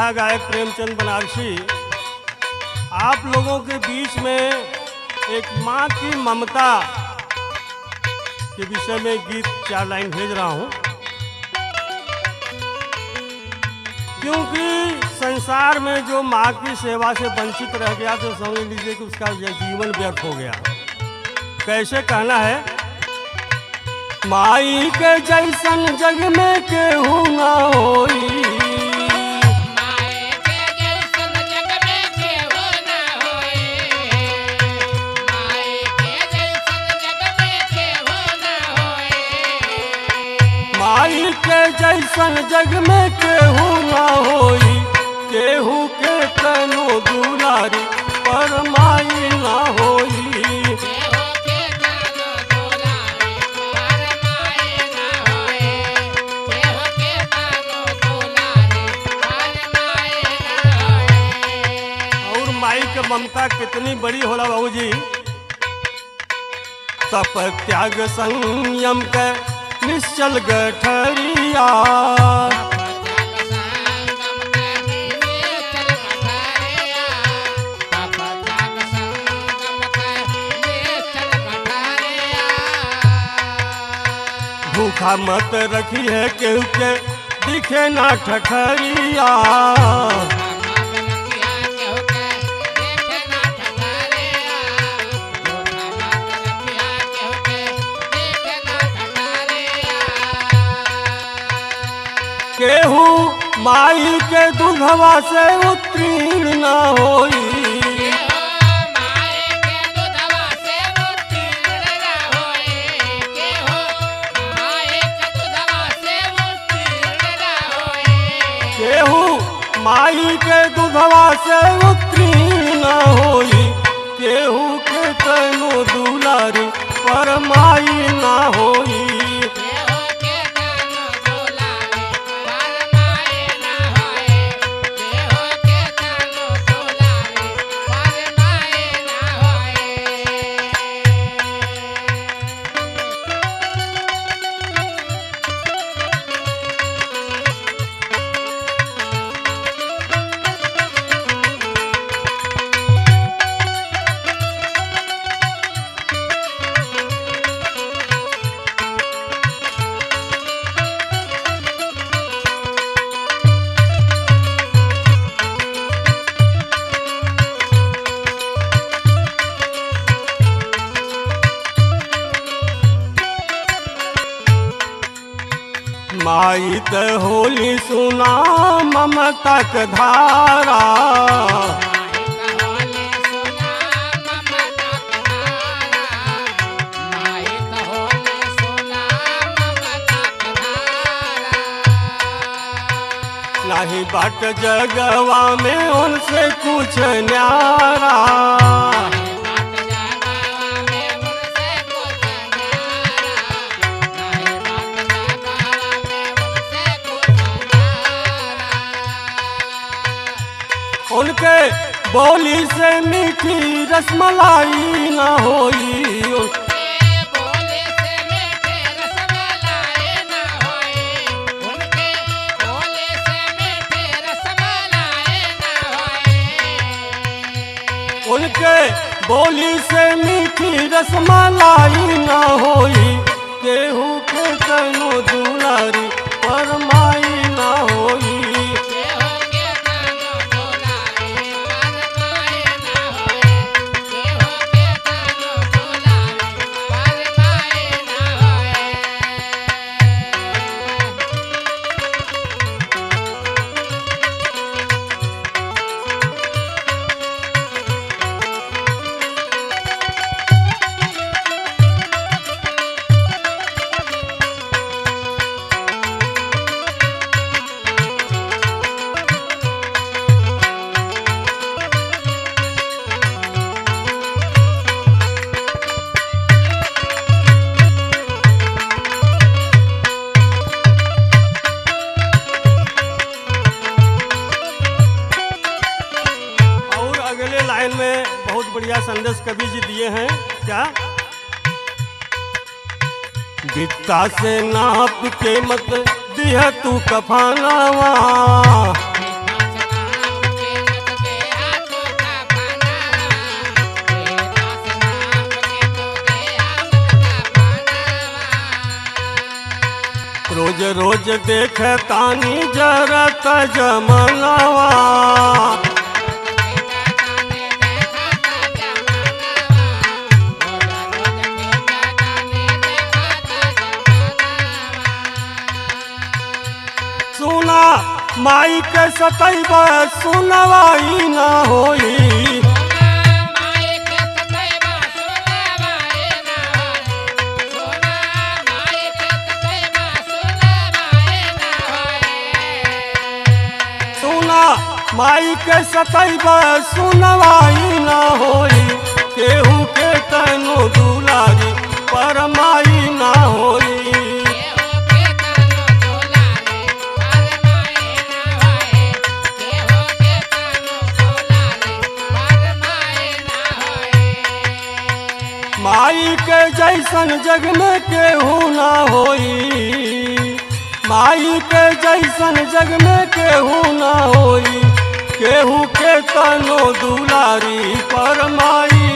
गीता गायक प्रेमचंद बनारसी आप लोगों के बीच में एक माँ की ममता के विषय में गीत 4 लाइन भेज रहा हूँ, क्योंकि संसार में जो माँ की सेवा से वंचित रह गया तो समझ लीजिए कि उसका जीवन व्यर्थ हो गया। कैसे कहना है, माई के जैसन जग में केहू ना होई, माई के जैसन जग में केहू ना होई, केहू के तनो दुलारी पर माई ना होई। और माई के ममता कितनी बड़ी होला बाबूजी, तप त्याग संयम के निश्चल गठरिया, भूखा मत रखी है केहू के दिखे ना ठठरिया, केहू माई के दूधवा से उत्तीर्ण न होई, केहू माई के दूधवा से उत्तीर्ण न होई, केहू के तनो दुलारी पर माई ना होई। माई त होली सुना ममता क धारा, नाही बाट जगवा में उनसे कुछ न्यारा, उनके बोली से मीठी रसमलाई ना होई, उनके बोली से मीठी रसमलाई ना होई, केहू के तनो दुलारी पर माई ना होई। बहुत बढ़िया संदेश कवि जी दिए हैं। क्या बित्ता से नाप के मत दिया तू कफानावा, रोज देखे तानी जरत जमनवा। सुना माई के सतैबा सुनवाई न होई। माई के सतैबा सुनवाई न होई। केहू के तनो दुलारी पर माई न होई। माई के जैसन जग में केहू न होई। माई के जैसन जग में केहू न होई। केहू के तनो दुलारी पर माई